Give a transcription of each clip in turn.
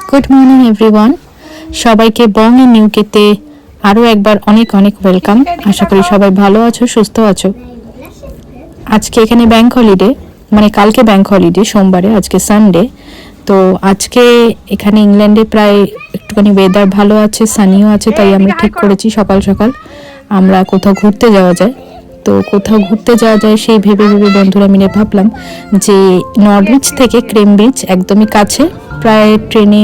Good morning everyone, সবাইকে বং and নিউকেতে আরও একবার অনেক অনেক ওয়েলকাম। আশা করি সবাই ভালো আছো, সুস্থ আছো। আজকে এখানে ব্যাংক হলিডে, মানে কালকে ব্যাংক হলিডে, সোমবারে, আজকে সানডে। তো আজকে এখানে ইংল্যান্ডে প্রায় একটুখানি ওয়েদার ভালো আছে, সানিও আছে, তাই আমরা ঠিক করেছি সকাল সকাল আমরা কোথাও ঘুরতে যাওয়া যায়। তো কোথাও ঘুরতে যাওয়া যায় সেই ভেবে ভেবে বন্ধুরা মিলে ভাবলাম যে নরউইচ থেকে কেমব্রিজ একদমই কাছে, প্রায় ট্রেনে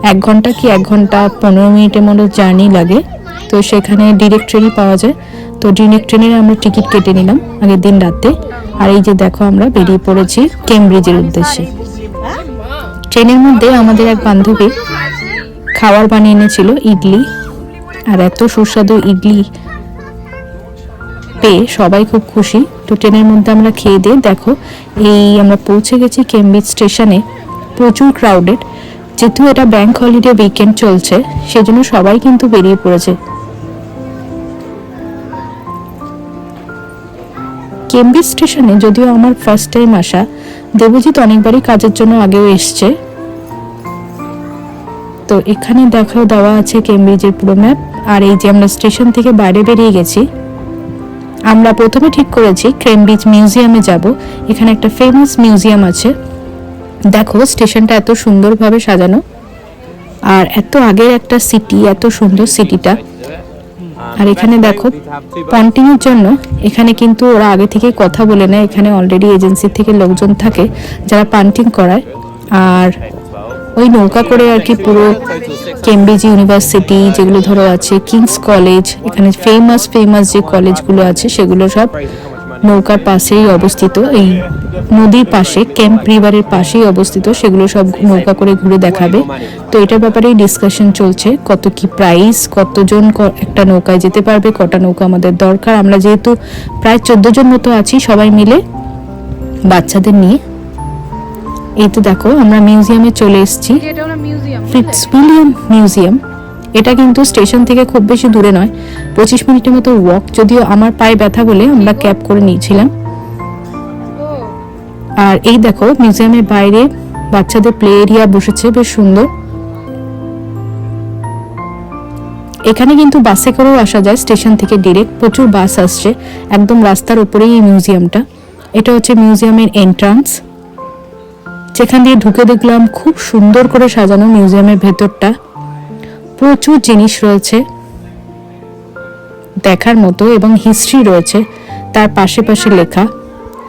1 ঘন্টা কি 1 ঘন্টা 15 মিনিটের মতো জার্নি লাগে। তো সেখানে ডিরেক্ট ট্রেনই পাওয়া যায়। তো ডিরেক্ট ট্রেনের আমরা টিকিট কেটে নিলাম আগের দিন রাতে। আর এই যে দেখো আমরা বেরিয়ে পড়েছি কেমব্রিজের উদ্দেশ্যে। ট্রেনের মধ্যে আমাদের এক বান্ধবী খাবার বানিয়ে এনেছিল, ইডলি, আর এত সুস্বাদু ইডলি পেয়ে সবাই খুব খুশি। তো ট্রেনের মধ্যে আমরা খেয়ে দিয়ে দেখো এই আমরা পৌঁছে গেছি কেমব্রিজ স্টেশনে। প্রচুর ক্রাউডেড, যেহেতু এটা ব্যাংক হলিডে উইকেন্ড চলছে সেজন্য সবাই কিন্তু বেরিয়ে পড়েছে। কেমব্রিজ স্টেশনে যদিও আমার ফার্স্ট টাইম আসা, দেবজিৎ অনেকবারই কাজের জন্য আগেও এসছে। তো এখানে দেখাও দেওয়া আছে কেমব্রিজের পুরো ম্যাপ। আর এই যে আমরা স্টেশন থেকে বাইরে বেরিয়ে গেছি, আমরা প্রথমে ঠিক করেছি কেমব্রিজ মিউজিয়ামে যাব। এখানে একটা ফেমাস মিউজিয়াম আছে। দেখো স্টেশনটা এত সুন্দরভাবে সাজানো, আর এত আগের একটা সিটি, এত সুন্দর সিটিটা। আর এখানে দেখো পন্টিং এর জন্য এখানে কিন্তু ওরা আগে থেকে কথা বলে নেয়, এখানে অলরেডি এজেন্সি থেকে লোকজন থাকে যারা পান্টিং করায়। আর ওই নৌকা করে আর কি পুরো কেমব্রিজ ইউনিভার্সিটি যেগুলো ধরো আছে, কিংস কলেজ, এখানে ফেমাস যে কলেজগুলো আছে সেগুলো সব নৌকার পাশেই অবস্থিত, এই নদীর পাশে, ক্যাম্প রিভারের পাশেই অবস্থিত। সেগুলো সব নৌকা করে ঘুরে দেখাবে। তো এটার ব্যাপারেই ডিসকাশন চলছে, কত কি প্রাইস, কতজন একটা নৌকায় যেতে পারবে, কটা নৌকা আমাদের দরকার। আমরা যেহেতু প্রায় 14 জন মতো আছি সবাই মিলে বাচ্চাদের নিয়ে। এই তো দেখো আমরা মিউজিয়ামে চলে এসেছি, ফিটজউইলিয়াম মিউজিয়াম। এটা কিন্তু স্টেশন থেকে খুব বেশি দূরে নয়, 25 মিনিটের মতো ওয়াক। যদিও আমার পায়ে ব্যথা বলে আমরা ক্যাব করে নিয়েছিলাম। আর এই দেখো মিউজিয়ামের বাইরে বাচ্চাদের প্লে এরিয়া বসেছে, বেশ সুন্দর। এখানে কিন্তু বাসে করেও আসা যায় স্টেশন থেকে ডিরেক্ট, প্রচুর বাস আসছে, একদম রাস্তার উপরেই এই মিউজিয়ামটা। এটা হচ্ছে মিউজিয়ামের এন্ট্রান্স, যেখান দিয়ে ঢুকে দেখলাম খুব সুন্দর করে সাজানো মিউজিয়ামের ভেতরটা। প্রচুর জিনিস রয়েছে দেখার মতো, এবং হিস্ট্রি রয়েছে তার পাশে পাশে লেখা,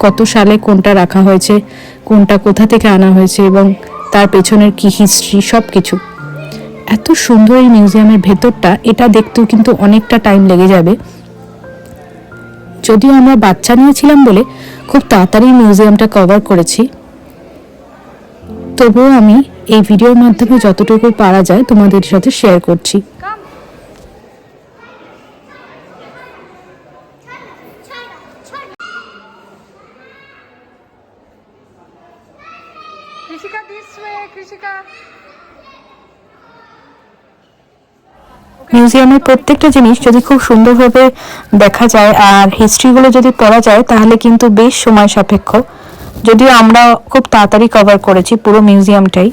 কত সালে কোনটা রাখা হয়েছে, কোনটা কোথা থেকে আনা হয়েছে, এবং তার পেছনের কি হিস্ট্রি, সব কিছু। এত সুন্দর এই মিউজিয়ামের ভেতরটা, এটা দেখতেও কিন্তু অনেকটা টাইম লেগে যাবে। যদিও আমরা বাচ্চা নিয়েছিলাম বলে খুব তাড়াতাড়ি মিউজিয়ামটা কভার করেছি, তবুও আমি এই ভিডিওর মাধ্যমে যতটুকু পারা যায় তোমাদের সাথে শেয়ার করছি। মিউজিয়ামের প্রত্যেকটা জিনিস যদি খুব সুন্দরভাবে দেখা যায় আর হিস্ট্রিগুলো যদি পড়া যায় তাহলে কিন্তু বেশ সময় সাপেক্ষ। যদিও আমরা খুব তাড়াতাড়ি কভার করেছি পুরো মিউজিয়ামটাই।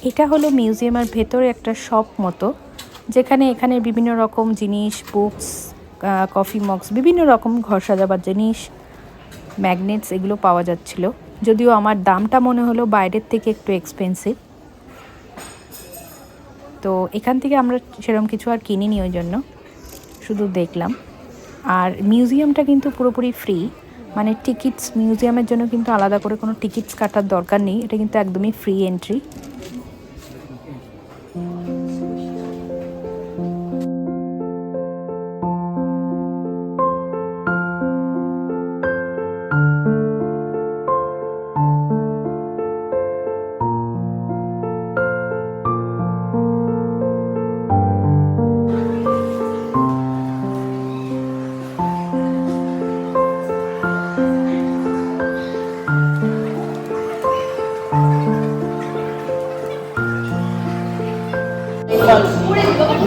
এটা হলো মিউজিয়ামের ভেতরে একটা শপ মতো, যেখানে এখানে বিভিন্ন রকম জিনিস, বুকস, কফি মগস, বিভিন্ন রকম ঘর সাজাবার জিনিস, ম্যাগনেটস, এগুলো পাওয়া যাচ্ছিল। যদিও আমার দামটা মনে হলো বাইরের থেকে একটু এক্সপেন্সিভ। তো এখান থেকে আমরা সেরকম কিছু আর কিনিনি, ওই জন্য শুধু দেখলাম। আর মিউজিয়ামটা কিন্তু পুরোপুরি ফ্রি, মানে টিকিটস, মিউজিয়ামের জন্য কিন্তু আলাদা করে কোনো টিকিটস কাটার দরকার নেই, এটা কিন্তু একদমই ফ্রি এন্ট্রি।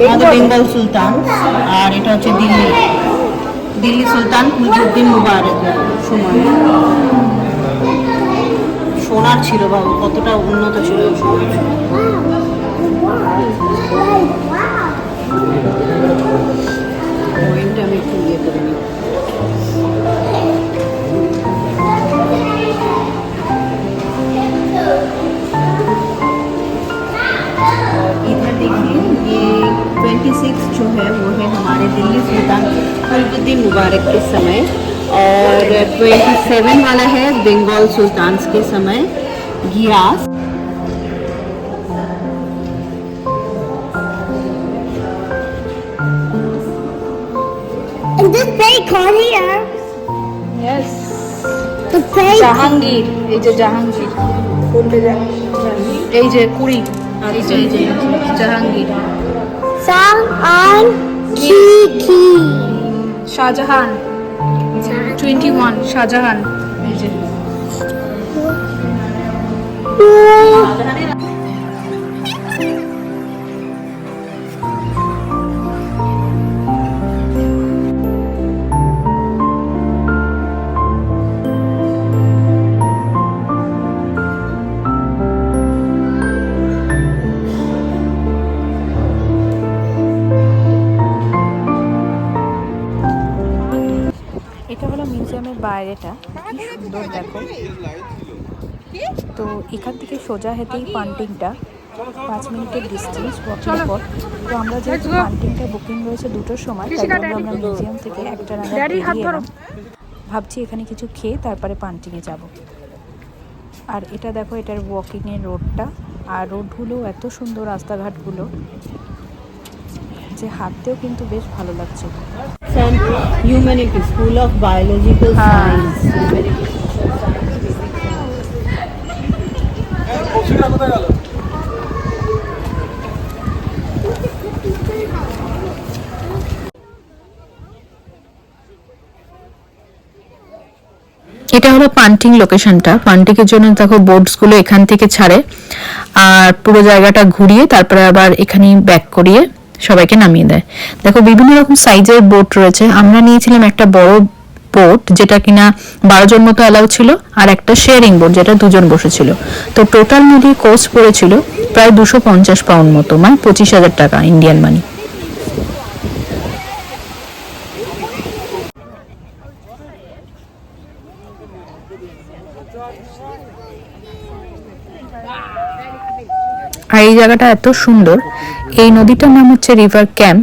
আমাদের বেঙ্গল সুলতান, আর এটা হচ্ছে দিল্লি সুলতান মুজিবউদ্দিন মুবারকের সময়। সোনার ছিল বাবা, কতটা উন্নত ছিল ওই সময়। পয়েন্টটা আমি একটু ইয়ে করে নিই। इधर देखिए ये 26 जो है वो है हमारे दिल्ली सुल्तान मुजीबउद्दीन मुबारक के समय, और 27 वाला है बंगाल सुल्तान के समय Geass. Is this very cold here? Yes. The very Jahangir, এই যে জাহাঙ্গীর কোনটা জাহাঙ্গীর, এই যে কুড়ি, এই যে Jahangir. song on Kiki. Shahjahan 21, Shahjahan এই যে। এটা হলো মিউজিয়ামের বাইরেটা, কি সুন্দর দেখো। তো এখান থেকে সোজা হেঁটেই পান্টিংটা 5 মিনিটের ডিস্টেন্স ওয়াকিং পর। তো আমরা যেহেতু পান্টিংটা বুকিং রয়েছে 2টোর সময়, তাই জন্য আমরা মিউজিয়াম থেকে একটা নাগাদ বেরিয়ে এলাম। ভাবছি এখানে কিছু খেয়ে তারপরে পান্টিংয়ে যাব। আর এটা দেখো, এটার ওয়াকিংয়ের রোডটা, আর রোডগুলো এত সুন্দর, রাস্তাঘাটগুলো যে হাঁটতেও কিন্তু বেশ ভালো লাগছে। Humanity School of Biological Science. এটা হলো পান্টিং লোকেশনটা। পান্টিংয়ের জন্য দেখো বোটসগুলো এখান থেকে ছাড়ে, আর পুরো জায়গাটা ঘুরিয়ে তারপরে আবার এখানেই ব্যাক করিয়ে সবাইকে নামিয়ে দেয়। দেখো বিভিন্ন রকম সাইজের বোট রয়েছে। আমরা নিয়েছিলাম একটা বড় বোট, যেটা কিনা 12 জন মতো অ্যালাউ ছিল, আর একটা শেয়ারিং বোট যেটা 2 জন বসেছিল। তো টোটাল মিলিয়ে কোস্ট পড়েছিল প্রায় 250 পাউন্ড মতো, মানে 25,000 টাকা ইন্ডিয়ান মানি। আর এই জায়গাটা এত সুন্দর। এই নদীটার নাম হচ্ছে রিভার ক্যাম্প,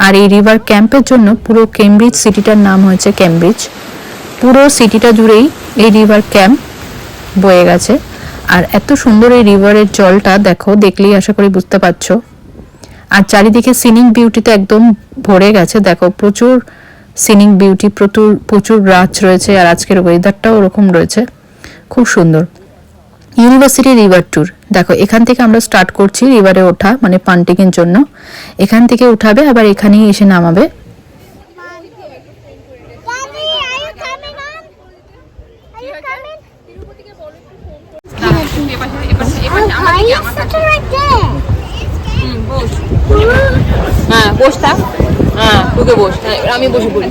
আর এই রিভার ক্যাম্পের জন্য পুরো কেমব্রিজ সিটিটার নাম হয়েছে কেমব্রিজ। পুরো সিটিটা জুড়েই এই রিভার ক্যাম্প বয়ে গেছে। আর এত সুন্দর এই রিভারের জলটা দেখো, দেখলেই আশা করি বুঝতে পারছো। আর চারিদিকে সিনিক বিউটিতে একদম ভরে গেছে। দেখো প্রচুর সিনিক বিউটি, প্রচুর গাছ রয়েছে, আর আজকের ওয়েদারটাও ওরকম রয়েছে, খুব সুন্দর। ইউনিভার্সিটি রিভার ট্যুর দেখো, এখান থেকে আমরা স্টার্ট করছি রিভারে ওঠা, মানে পান্টিং এর জন্য। এখান থেকে উঠাবে, আবার এখানেই এসে নামাবে। Daddy, are you coming on? Are you coming? Oh, are you sitting right there? হ্যাঁ বস থাক, হ্যাঁ তোকে বস, আমি বসে পড়ি।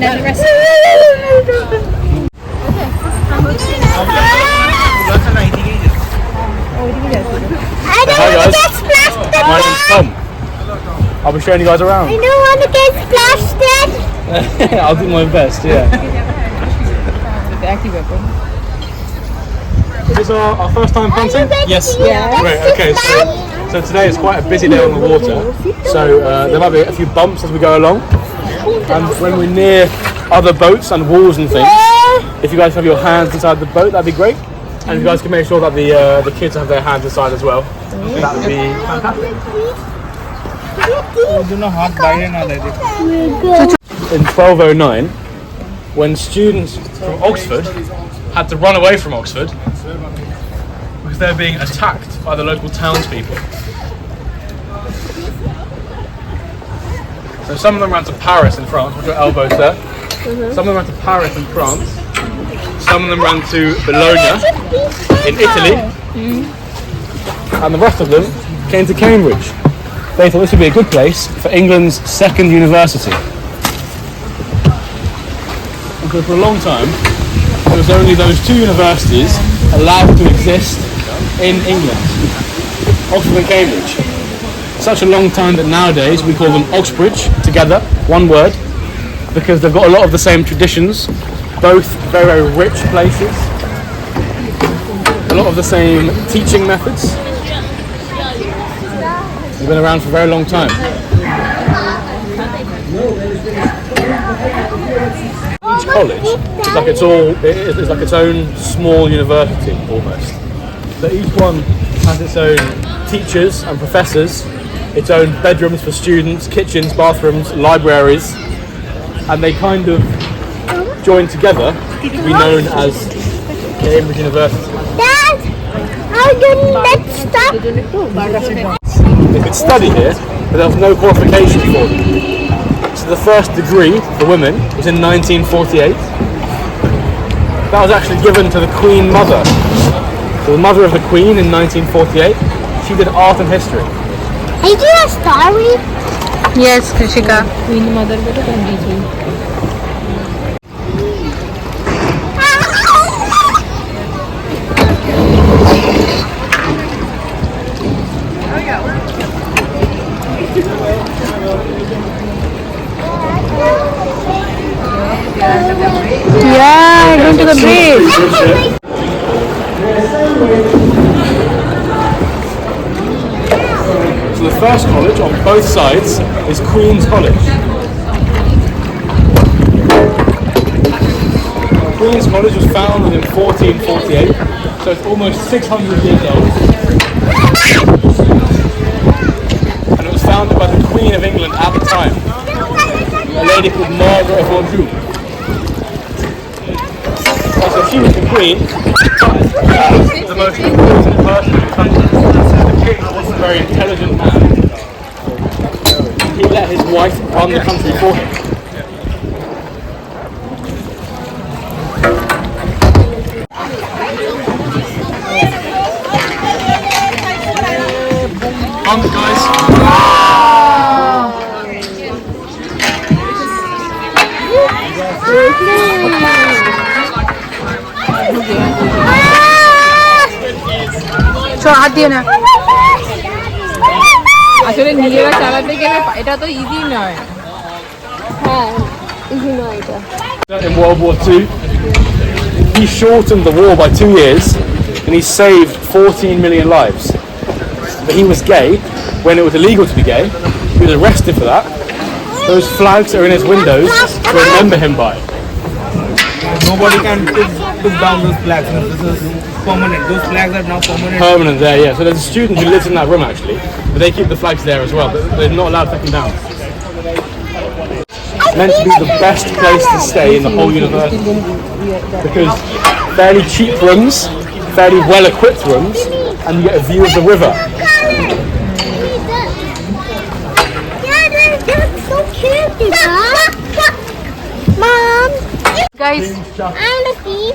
I don't Hi want to guys, get splashed my name's Tom. I'll be showing you guys around. I don't want to get splashed then. I'll do my best, yeah. Is this our first time punting? Yes. Great, okay, so today is quite a busy day on the water, so there might be a few bumps as we go along, and when we're near other boats and walls and things, if you guys have your hands inside the boat, that'd be great. And you guys can make sure that the kids have their hands inside as well. That would be fantastic. In 1209, when students from Oxford had to run away from Oxford because they were being attacked by the local townspeople. So some of them ran to Paris in France, which are elbows there. Some of them ran to Paris in France. Some of them ran to Bologna in Italy, and the rest of them came to Cambridge. they thought this would be a good place for England's second university. And so for a long time, there was only those two universities allowed to exist in England, Oxford and Cambridge. Such a long time that nowadays we call them Oxbridge together, one word, because they've got a lot of the same traditions, both very, very rich places, a lot of the same teaching methods. They've been around for a very long time. Each college is like it's like its own small university almost. So each one has its own teachers and professors, its own bedrooms for students, kitchens, bathrooms, libraries, and they kind of join together to be known as Cambridge University. Dad, how do let's stop? They could study here, but there was no qualification for them. So the first degree for women was in 1948. That was actually given to the Queen Mother. So the mother of the Queen in 1948, she did art and history. Is it a story? Yes, Krishika. Yeah, going to the bridge. So the first college on both sides is Queen's College. Queen's College was founded in 1448, so it's almost 600 years old. And it was founded by the Queen of England at the time, a lady called Margaret of Anjou. So she was the Queen, the most important person in the country. The king was a very intelligent man. He let his wife run the country for him. On the guys. হাত দিয়ে না আসলে নিজেরা চালাতে গেলে এটা তো easy নয় In World War II, he shortened the war by 2 years and he saved 14 million lives. But he was gay when it was illegal to be gay. He was arrested for that. Those flags are in his windows to remember him by. Nobody can put down those flags. This is permanent. Those flags are now permanent. Permanent there, yeah. So there's a student who lives in that room actually, but they keep the flags there as well. But they're not allowed to take them down. It's meant to be the best place to stay in the whole university because fairly cheap rooms, fairly well-equipped rooms, and you get a view of the river. Yeah, they're so cute, Mom. guys And a key.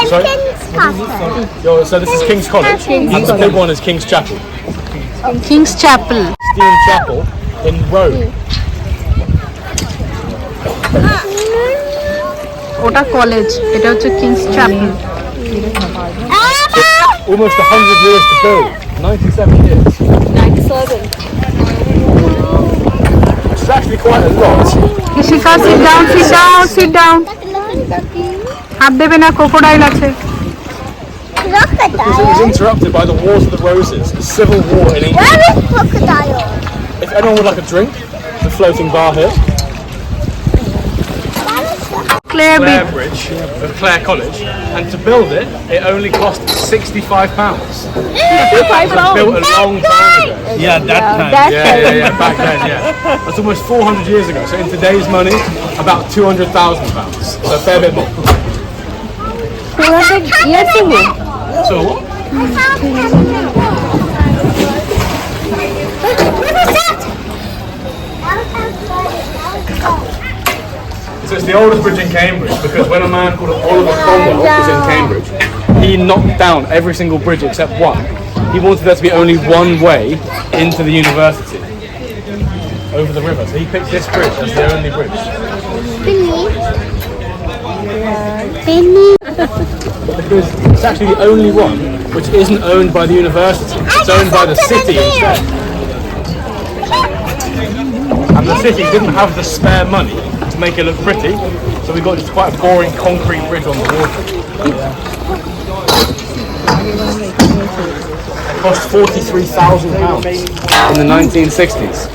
Sorry? King's Castle. So this is King's College, and the big one is King's Chapel. King's Chapel Stone Chapel in Rome. ওটা college এটা হচ্ছে Kings chapel Almost 100 years to build. 97 years. 97. Which is actually quite a lot. কৃষিকা sit down sit down sit down হাত দেবে না crocodile আছে Look at Because it was that. interrupted by the Wars of the Roses, the civil war in England. Where is crocodile? If anyone would like a drink, the floating bar here. Claire Clare Beach Bridge of Clare College, and to build it, it only cost £65. Built a long time ago. Yeah, that time. Yeah, back then, yeah. That's almost 400 years ago. So in today's money, about £200,000. So a fair bit more. 200 years ago. So what? So it's the oldest bridge in Cambridge because when a man called Oliver Cromwell was in Cambridge, he knocked down every single bridge except one he wanted there to be only one way into the university over the river. So he picked this bridge as the only bridge. Because it's actually the only one which isn't owned by the university. It's owned by the city instead. And the city didn't have the spare money to make it look pretty, so we got just quite a boring concrete bridge on the water. It cost £43,000 in the 1960s.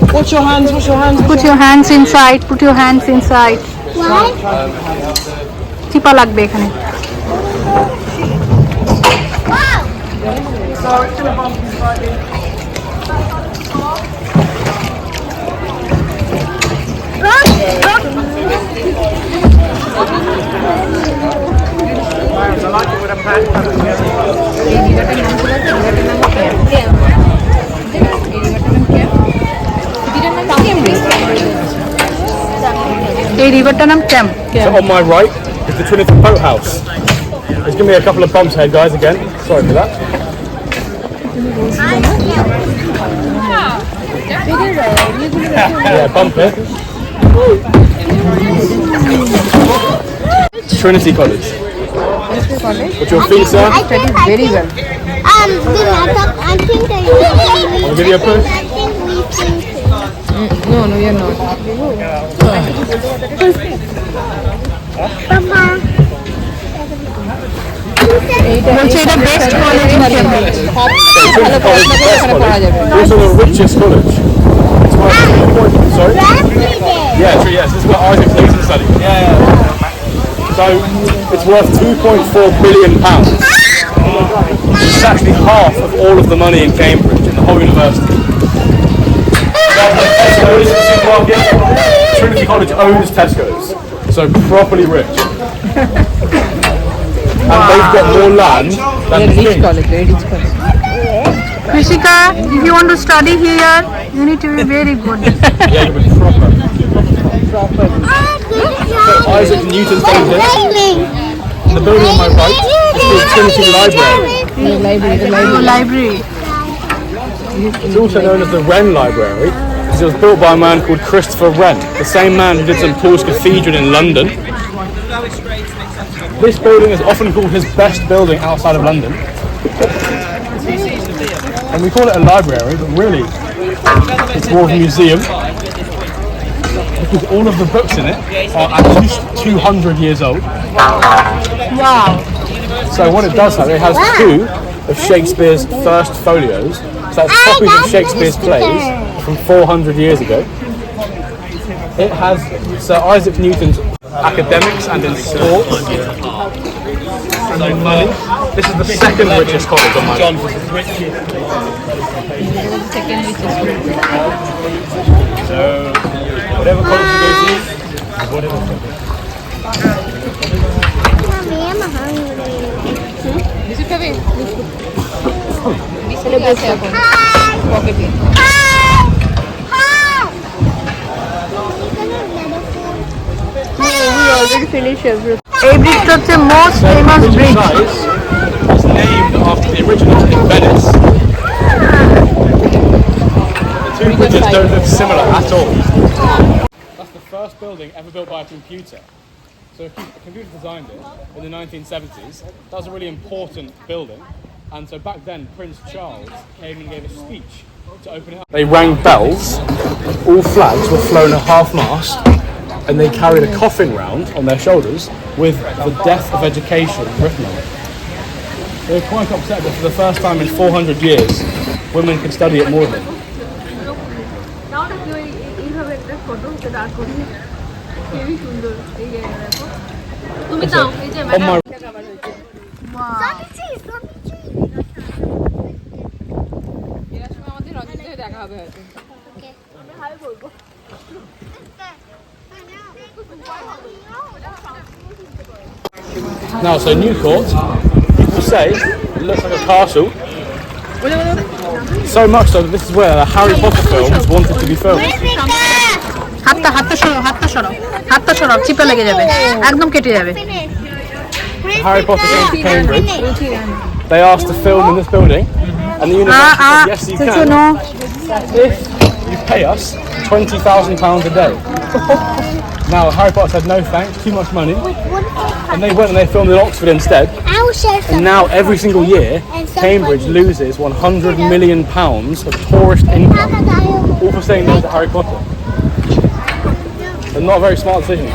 Put your hands Put your hands inside. Put your hands inside. চিপা লাগবে এখানে। এই রিভারটার নাম camp. So on my right is the Trinity Boathouse. Just give me a couple of bumps ahead, guys, again. Sorry for that. Yeah, bump it. Trinity College. What's your feet, sir? very well. I think I'll give you a push. No, we are not. বলছে এটা best college in Cambridge. Trinity College, best college. Also the richest college. It's sorry? Yes, this is where Isaac Newton studied. So it's worth £2.4 billion. It's actually half of all of the money in Cambridge, in the whole university. Trinity College owns Tesco's, so properly rich. And they've got more land than the king. Krishika, if you want to study here, you need to be very good. Yeah, you've been proper. So Isaac Newton studied this. The building on my right is called Trinity Library. Library. It's also known as the Wren Library because it was built by a man called Christopher Wren, the same man who did St Paul's Cathedral in London. This building is often called his best building outside of London. And we call it a library, but really it's more of a museum because all of the books in it are at least 200 years old. Wow. So what it does have, it has two of Shakespeare's first folios. So that's copies of Shakespeare's plays from 400 years ago. It has Sir Isaac Newton's academics and in sports and in money. This is the second richest college on my list. So whatever college you go to, whatever college. already finished everything. এই ব্রিজটা হচ্ছে most famous bridge. It's named after the original in Venice. The two bridges don't look similar at all. That's the first building ever built by a computer. So a computer designed it in the 1970s. That was a really important building. And so back then, Prince Charles came and gave a speech to open it up. They rang bells, all flags were flown at half-mast, and they carried a coffin round on their shoulders with the death of education written on it. They were quite upset that for the first time in 400 years, women could study at Magdalen. On my Okay. Now, so Newcourt, people say it looks like a castle. So much so that this is where the Harry Potter films wanted to be filmed. হাতটা সরাও চিপে লেগে যাবে একদম কেটে যাবে Harry Potter came to Cambridge. They asked to film in this building, and the university said, yes, you can. If you pay us £20,000 a day. Now, Harry Potter said no thanks, too much money. And they went and they filmed in Oxford instead. And now, every single year, Cambridge loses £100 million of tourist income, all for saying no to Harry Potter. It's not a very smart decision.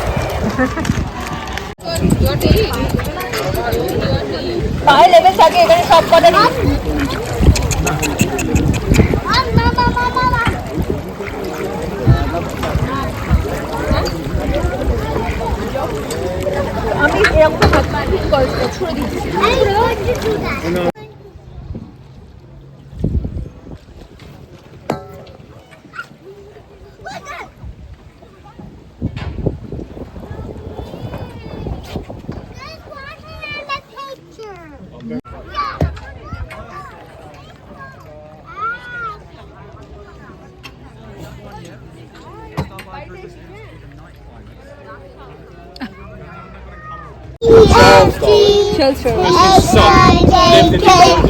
His son lived in these buildings,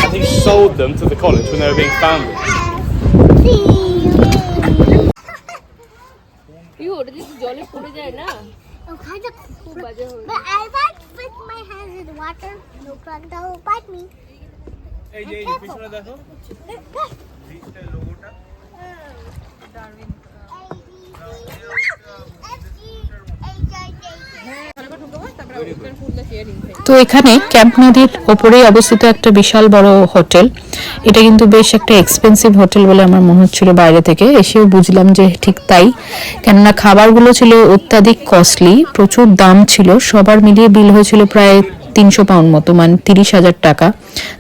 and he sold them to the college when they were being founded. But I like to put my hands in the water. No crocodile will bite me. এই যে পিছনে দেখো digital লোগোটা Darwin তো এখানে camp নদীর ওপরেই অবস্থিত একটা বিশাল বড় হোটেল। এটা কিন্তু বেশ একটা এক্সপেন্সিভ হোটেল বলে আমার মনে হচ্ছিল বাইরে থেকে এসেও বুঝলাম যে ঠিক তাই, কেননা খাবারগুলো ছিল অত্যাধিক কস্টলি, প্রচুর দাম ছিল। সবার মিলিয়ে বিল হয়েছিল প্রায় 300 পাউন্ড মতো, মানে 30,000 টাকা।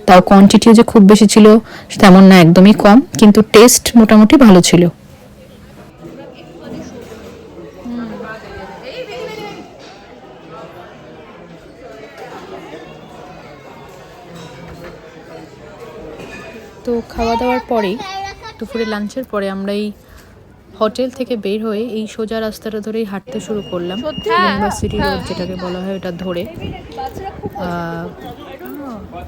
তাও কোয়ান্টিটিও যে খুব বেশি ছিল তেমন না, একদমই কম, কিন্তু টেস্ট মোটামুটি ভালো ছিল। তো খাওয়া দাওয়ার পরেই দুপুরে লাঞ্চের পরে আমরা এই হোটেল থেকে বের হয়ে এই সোজা রাস্তাটা ধরেই হাঁটতে শুরু করলাম, ইউনিভার্সিটি রোড যেটাকে বলা হয় ওটা ধরে।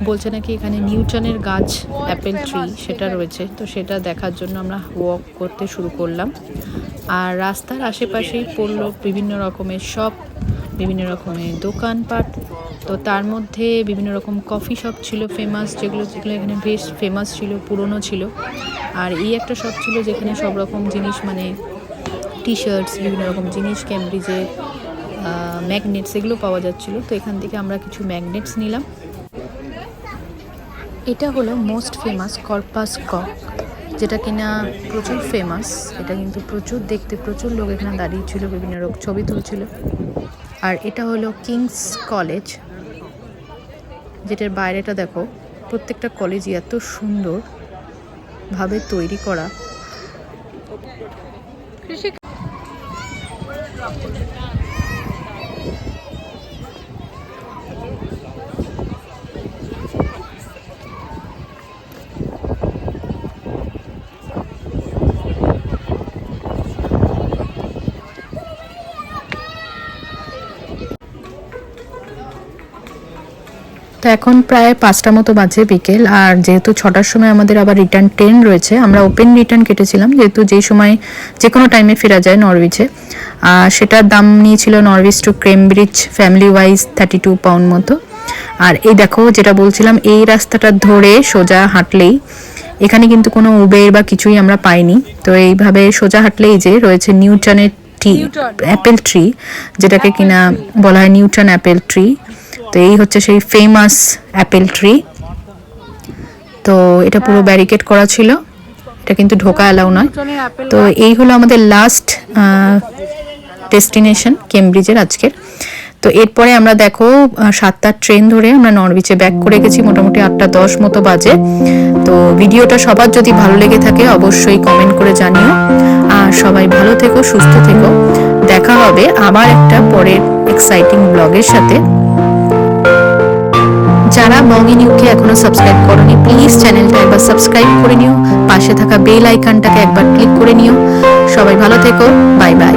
বলছে নাকি এখানে নিউটনের গাছ অ্যাপেল ট্রি সেটা রয়েছে, তো সেটা দেখার জন্য আমরা ওয়াক করতে শুরু করলাম। আর রাস্তার আশেপাশেই পড়লো বিভিন্ন রকমের শপ, বিভিন্ন রকমের দোকানপাট। তো তার মধ্যে বিভিন্ন রকম কফি শপ ছিল ফেমাস, যেগুলো এখানে বেশ ফেমাস ছিল, পুরনো ছিল। আর এই একটা শপ ছিল যেখানে সব রকম জিনিস, মানে টি শার্টস, বিভিন্ন রকম জিনিস, ক্যামব্রিজের ম্যাগনেটস এগুলো পাওয়া যাচ্ছিলো। তো এখান থেকে আমরা কিছু ম্যাগনেটস নিলাম। এটা হলো মোস্ট ফেমাস কর্পাস কক, যেটা কিনা প্রচুর ফেমাস। এটা কিন্তু প্রচুর দেখতে, প্রচুর লোক এখানে দাঁড়িয়েছিল, বিভিন্ন রকম ছবি তুলছিল। আর এটা হলো কিংস কলেজ, যেটার বাইরেটা দেখো, প্রত্যেকটা কলেজই এত সুন্দরভাবে তৈরি করা। তো এখন প্রায় 5টা মতো বাজে বিকেল, আর যেহেতু 6টার সময় আমাদের আবার রিটার্ন ট্রেন রয়েছে, আমরা ওপেন রিটার্ন কেটেছিলাম, যেহেতু যেই সময় যে কোনো টাইমে ফেরা যায় নরউইচে। সেটার দাম নিয়েছিল Norwich to Cambridge family wise 32 pound মতো। আর এই দেখো যেটা বলছিলাম, এই রাস্তাটা ধরে সোজা হাঁটলেই, এখানে কিন্তু কোনো উবের বা কিছুই আমরা পাইনি। তো এইভাবে সোজা হাঁটলেই যে রয়েছে নিউটনের অ্যাপেল ট্রি, যেটাকে কিনা বলা হয় নিউটন অ্যাপেল ট্রি। তো এই হচ্ছে সেই ফেমাস অ্যাপেল ট্রি। তো এটা পুরো ব্যারিকেড করা ছিল, এটা কিন্তু ঢোকা অ্যালাউ নয়। তো এই হলো আমাদের লাস্ট ডেস্টিনেশন কেমব্রিজের আজকের। তো এরপরে আমরা দেখো 7টার ট্রেন ধরে আমরা নরউইচে ব্যাক করে গেছি, মোটামুটি 8:10 মতো বাজে। তো ভিডিওটা সবার যদি ভালো লেগে থাকে অবশ্যই কমেন্ট করে জানিও, আর আর সবাই ভালো থেকো, সুস্থ থেকো। দেখা হবে আবার একটা পরের এক্সাইটিং ব্লগের সাথে। যারা বং ইন ইউকে এখনো সাবস্ক্রাইব করোনি, প্লিজ চ্যানেলটা একবার সাবস্ক্রাইব করে নিও, পাশে থাকা বেল আইকনটাকে একবার ক্লিক করে নিও। সবাই ভালো থেকো, বাই বাই।